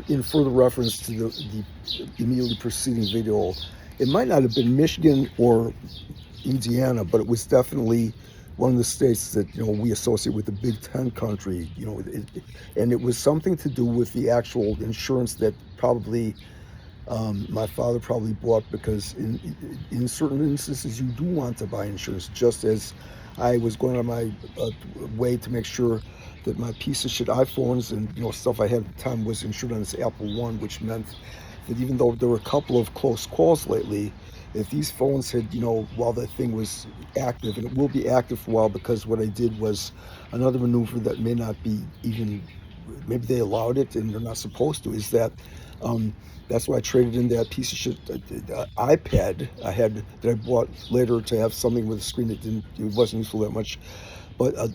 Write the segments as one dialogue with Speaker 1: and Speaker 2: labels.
Speaker 1: In further reference to the immediately preceding video, it might not have been Michigan or Indiana, but it was definitely one of the states that we associate with the Big Ten country. And it was something to do with the actual insurance that probably my father probably bought, because in certain instances you do want to buy insurance. Just as I was going on my way to make sure that my piece of shit iPhones and stuff I had at the time was insured on this Apple One, which meant that even though there were a couple of close calls lately, if these phones had, while the thing was active, and it will be active for a while, because what I did was another maneuver that may not be even, maybe they allowed it and they're not supposed to, is that um, that's why I traded in that piece of shit iPad I had that I bought later to have something with a screen that it wasn't useful that much. But I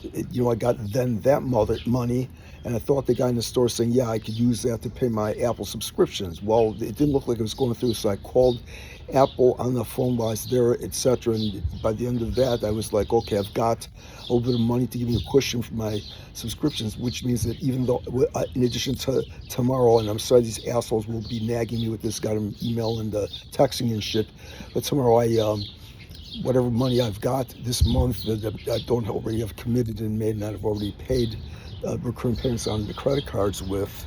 Speaker 1: got then that money, and I thought the guy in the store saying, yeah, I could use that to pay my Apple subscriptions. Well, it didn't look like it was going through, so I called Apple on the phone while I was there, etc. And by the end of that, I was like, okay, I've got a little bit of money to give me a cushion for my subscriptions, which means that even though, in addition to tomorrow, and I'm sorry these assholes will be nagging me with this, got them email and texting and shit, but tomorrow whatever money I've got this month that I don't already have committed and made, and I've already paid recurring payments on the credit cards with,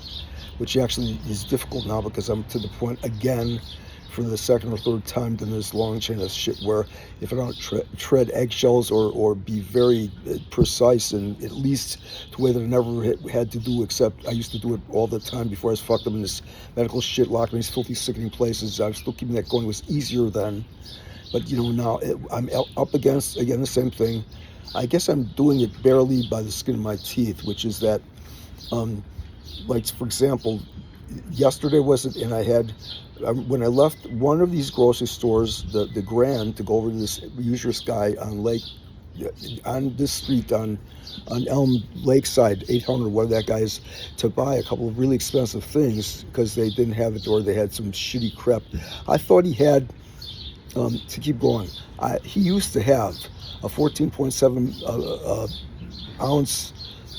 Speaker 1: which actually is difficult now because I'm to the point again for the second or third time in this long chain of shit where if I don't tread eggshells or be very precise, and at least to a way that I never had to do, except I used to do it all the time before I was fucked up in this medical shit, locked in these filthy, sickening places. I was still keeping that going. It was easier then. But now I'm up against, again, the same thing. I guess I'm doing it barely by the skin of my teeth, which is that, like, for example, yesterday wasn't, and I had, when I left one of these grocery stores, the Grand, to go over to this usual guy on this street on Elm Lakeside, 800, whatever that guy is, to buy a couple of really expensive things because they didn't have it, or they had some shitty crap. I thought he had, to keep going, he used to have a 14.7 ounce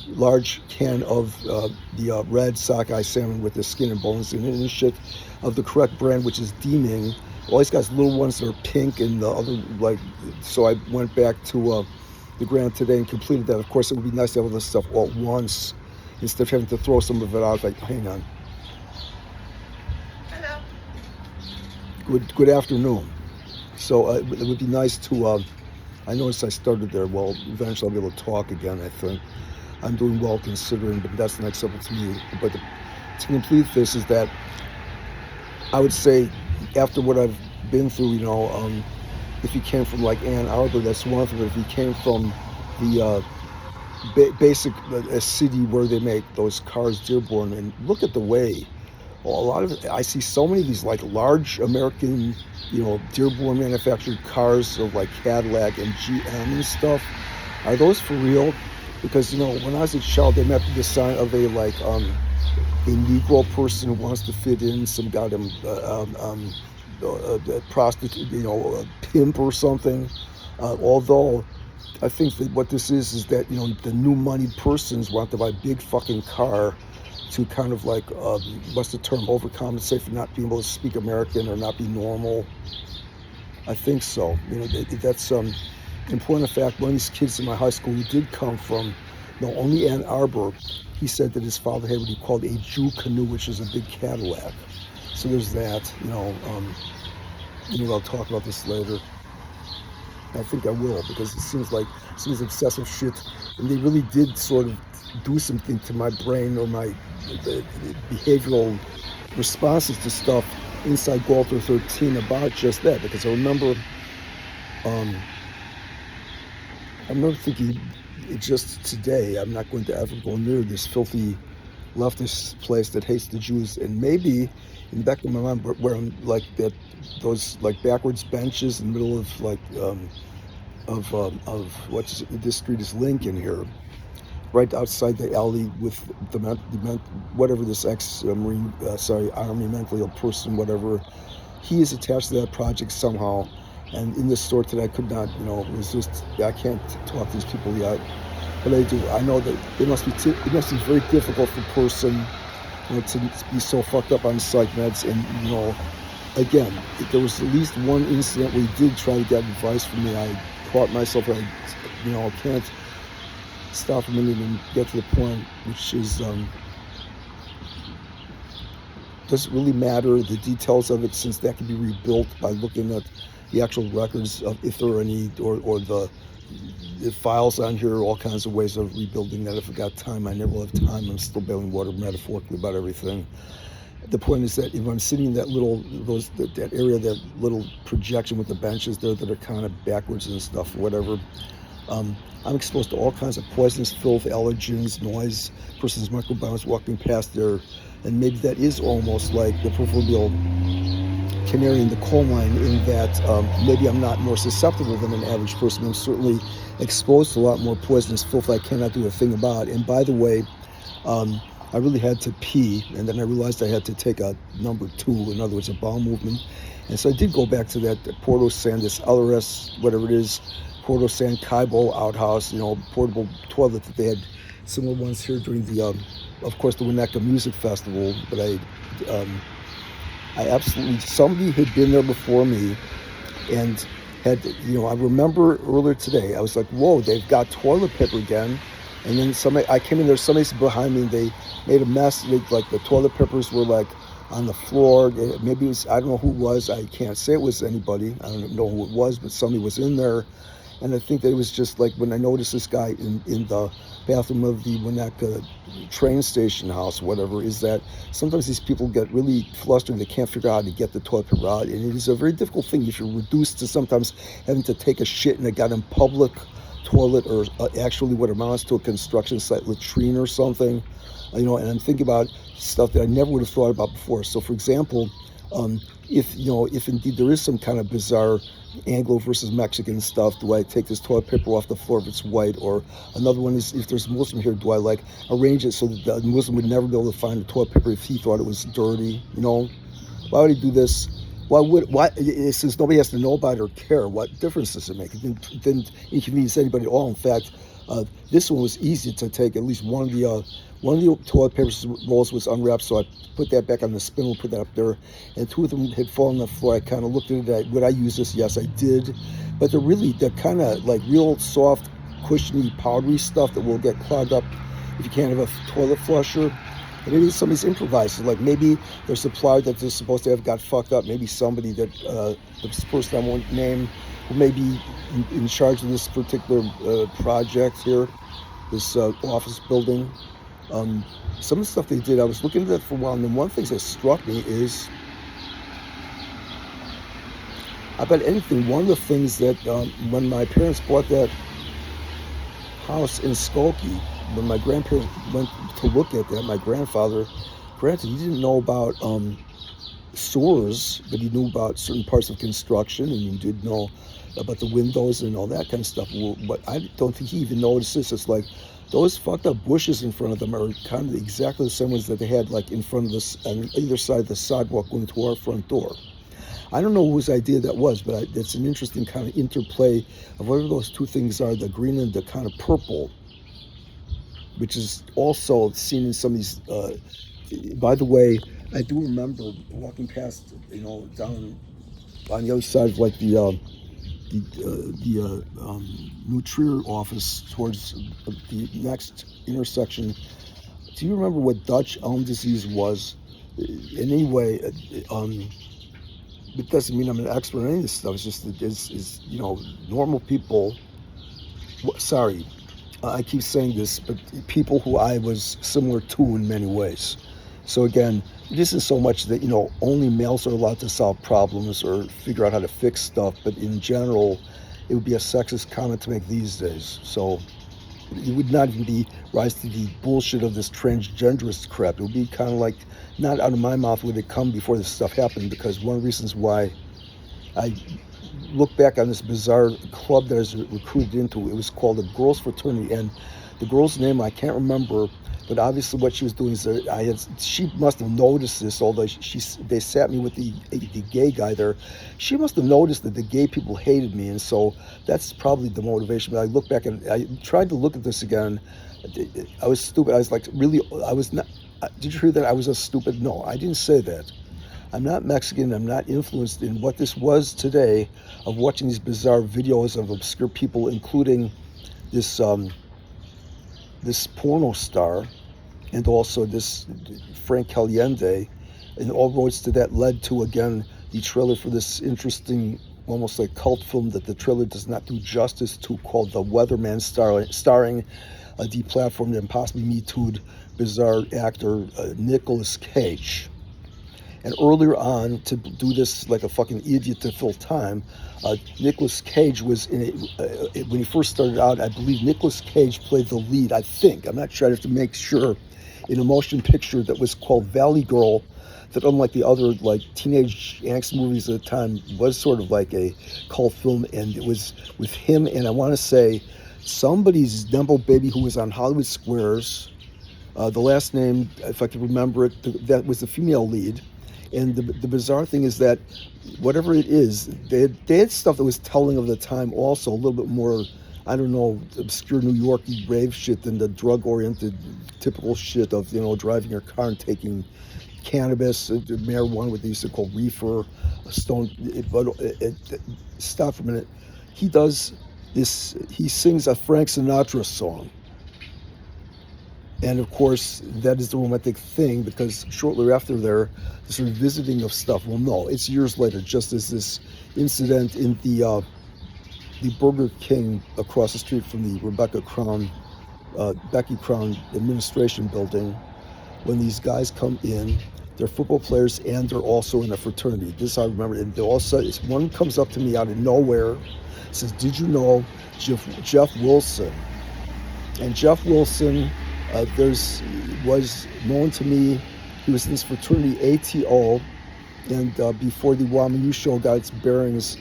Speaker 1: large can of the red sockeye salmon with the skin and bones in it and shit, of the correct brand, which is Deeming. All he's got is little ones that are pink and the other, like, so I went back to the Grand today and completed that. Of course, it would be nice to have all this stuff all at once instead of having to throw some of it out. Like, hang on.
Speaker 2: Hello.
Speaker 1: Good afternoon. So it would be nice to, I noticed I started there. Well, eventually I'll be able to talk again, I think. I'm doing well considering, but that's the next step to me. But to complete this is that I would say, after what I've been through, if you came from like Ann Arbor, that's one thing. But if you came from the basic a city where they make those cars, Dearborn, and look at the way, well, a lot of it, I see so many of these like large American, Dearborn manufactured cars of like Cadillac and GM and stuff. Are those for real? Because when I was a child, they met the sign of a like a Negro person who wants to fit in, some goddamn prostitute, a pimp or something. Although I think that what this is that the new moneyed persons want to buy a big fucking car to kind of like, what's the term, overcompensate for not being able to speak American or not be normal. I think so. That's in point of fact, one of these kids in my high school who did come from, only Ann Arbor, he said that his father had what he called a Jew canoe, which is a big Cadillac. So there's that. Maybe I'll talk about this later. I think I will, because it seems like some of this obsessive shit, and they really did sort of do something to my brain or my behavioral responses to stuff inside Walter 13 about just that. Because I remember thinking, just today, I'm not going to ever go near this filthy leftist place that hates the Jews. And maybe in the back of my mind, where I'm like that, those like backwards benches in the middle of like of what's this street is Lincoln here, right outside the alley with the whatever this ex-Marine, Army mentally ill person, whatever, he is attached to that project somehow. And in this store today, I could not, it was just, I can't talk to these people yet, but I do. I know that it must be very difficult for a person to be so fucked up on psych meds. And again, there was at least one incident where he did try to get advice from me. I caught myself. I can't stop a minute and get to the point, which is doesn't really matter the details of it, since that can be rebuilt by looking at the actual records of, if there are any, or the files on here, all kinds of ways of rebuilding that. If I got time, I never will have time. I'm still bailing water metaphorically about everything. The point is that if I'm sitting in that that area, that little projection with the benches there that are kind of backwards and stuff, or whatever, I'm exposed to all kinds of poisons, filth, allergens, noise, person's microbiome is walking past there, and maybe that is almost like the proverbial canary in the coal mine, in that maybe I'm not more susceptible than an average person. I'm certainly exposed to a lot more poisonous filth I cannot do a thing about. And by the way, I really had to pee, and then I realized I had to take a number 2, in other words, a bowel movement. And so I did go back to that Porto San, this LRS, whatever it is, Porto San Caibo outhouse, portable toilet that they had similar ones here during the, of course, the Winnetka Music Festival. But I absolutely, somebody had been there before me and had, I remember earlier today, I was like, whoa, they've got toilet paper again. And then I came in there, somebody's behind me, and they made a mess. Like the toilet papers were like on the floor. Maybe it was, I don't know who it was. I can't say it was anybody. I don't know who it was, but somebody was in there. And I think that it was just like when I noticed this guy in the bathroom of the Winnetka train station house, whatever, is that sometimes these people get really flustered. They can't figure out how to get the toilet paper out. And it is a very difficult thing if you're reduced to sometimes having to take a shit in a goddamn public toilet, or actually what amounts to a construction site latrine or something. And I'm thinking about stuff that I never would have thought about before. So for example, if indeed there is some kind of bizarre Anglo versus Mexican stuff, do I take this toilet paper off the floor if it's white? Or another one is, if there's a Muslim here, do I arrange it so that the Muslim would never be able to find the toilet paper if he thought it was dirty? Why would he do this? Since nobody has to know about it or care, what difference does it make? It didn't inconvenience anybody at all. In fact, this one was easy to take. At least one of the toilet paper rolls was unwrapped, so I put that back on the spindle, put that up there, and 2 of them had fallen on the floor. I kind of looked at it. Would I use this? Yes, I did. But they're kind of like real soft, cushiony, powdery stuff that will get clogged up if you can't have a toilet flusher. And maybe somebody's improvised. Like maybe their supplier that they're supposed to have got fucked up. Maybe somebody that the person I won't name, who may be in charge of this particular project here, this office building. Some of the stuff they did, I was looking at that for a while, and then one of the things that struck me is, I bet anything, one of the things that when my parents bought that house in Skokie, when my grandparents went to look at that, my grandfather, granted, he didn't know about sewers, but he knew about certain parts of construction, and he did know about the windows and all that kind of stuff. But I don't think he even noticed this. It's like those fucked up bushes in front of them are kind of exactly the same ones that they had like in front of this, on either side of the sidewalk going to our front door. I don't know whose idea that was, but it's an interesting kind of interplay of whatever those 2 things are, the green and the kind of purple, which is also seen in some of these. By the way, I do remember walking past, down on the other side of like the New Trier office towards the next intersection. Do you remember what Dutch elm disease was? In any way, it doesn't mean I'm an expert on any of this stuff. It's just that is normal people. Sorry, I keep saying this, but people who I was similar to in many ways. So again, it isn't so much that, only males are allowed to solve problems or figure out how to fix stuff, but in general, it would be a sexist comment to make these days. So it would not even rise to the bullshit of this transgenderist crap. It would be kind of like, not out of my mouth would it come before this stuff happened, because one of the reasons why I look back on this bizarre club that I was recruited into, it was called the Girls Fraternity, and the girl's name I can't remember, but obviously what she was doing is she must have noticed this, although they sat me with the gay guy there. She must have noticed that the gay people hated me, and so that's probably the motivation. But I look back and I tried to look at this again. I was stupid. I was like, really, I was not. Did you hear that I was a stupid? No, I didn't say that. I'm not Mexican. I'm not influenced in what this was today of watching these bizarre videos of obscure people, including this this porno star and also this Frank Caliente, and all roads to that led to, again, the trailer for this interesting, almost like cult film that the trailer does not do justice to, called The Weatherman, starring a deplatformed and possibly Me Too'd bizarre actor Nicolas Cage. And earlier on, to do this like a fucking idiot to fill time, Nicolas Cage was in it. When he first started out, I believe Nicolas Cage played the lead, I think. I'm not sure. I have to make sure. In a motion picture that was called Valley Girl, that unlike the other like teenage angst movies at the time, was sort of like a cult film, and it was with him and I want to say somebody's Dumbo baby who was on Hollywood Squares. The last name, if I can remember it, that was the female lead. And the bizarre thing is that whatever it is, they had stuff that was telling of the time also, a little bit more, I don't know, obscure New Yorky rave shit than the drug-oriented typical shit of, you know, driving your car and taking cannabis, marijuana, what they used to call reefer, stone. But stop for a minute. He does this, he sings a Frank Sinatra song. And of course, that is the romantic thing, because shortly after there, the sort of visiting of stuff. Well, no, it's years later, just as this incident in the Burger King across the street from the Becky Crown administration building, when these guys come in, they're football players and they're also in a fraternity. This I remember. And they all said, one comes up to me out of nowhere, says, "Did you know Jeff Wilson?" And Jeff Wilson, was known to me. He was in this fraternity ATO, and before the WAMU show got its bearings,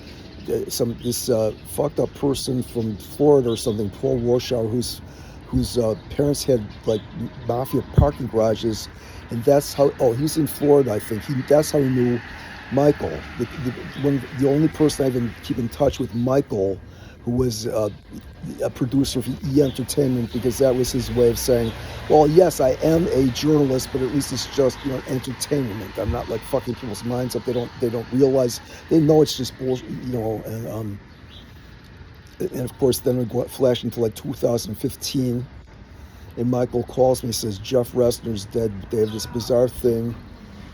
Speaker 1: this fucked up person from Florida or something, Paul Warshauer, whose parents had like mafia parking garages, and that's how. Oh, he's in Florida, I think. That's how he knew Michael. The only person I even keep in touch with, Michael, who was a producer for E! Entertainment, because that was his way of saying, well, yes, I am a journalist, but at least it's just, you know, entertainment. I'm not like fucking people's minds up. They don't realize, they know it's just bullshit, you know. And of course, then we flash into like 2015, and Michael calls me and says, Jeff Restner's dead. They have this bizarre thing.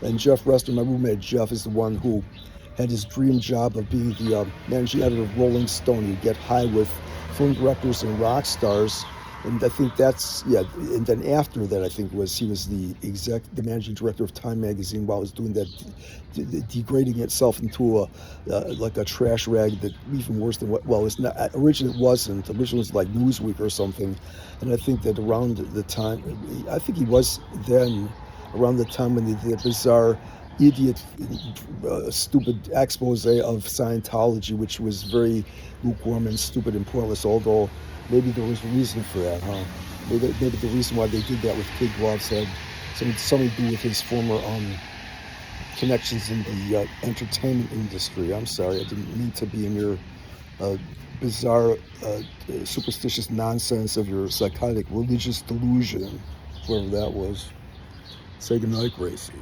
Speaker 1: And Jeff Restner, my roommate Jeff, is the one who had his dream job of being the managing editor of Rolling Stone. He'd get high with film directors and rock stars, and I think that's, yeah. And then after that, I think he was the managing director of Time magazine, while it was doing that, degrading itself into like a trash rag that even worse than what. Well, it's not. Originally, it wasn't. Originally, it was like Newsweek or something, and I think that around the time, I think he was then around the time when the bizarre, idiot, stupid expose of Scientology, which was very lukewarm and stupid and pointless, although maybe there was a reason for that, huh? Maybe the reason why they did that with Kid Gloves had something to do with his former connections in the entertainment industry. I'm sorry, I didn't mean to be in your bizarre, superstitious nonsense of your psychotic religious delusion, whoever that was. Say goodnight, Gracie.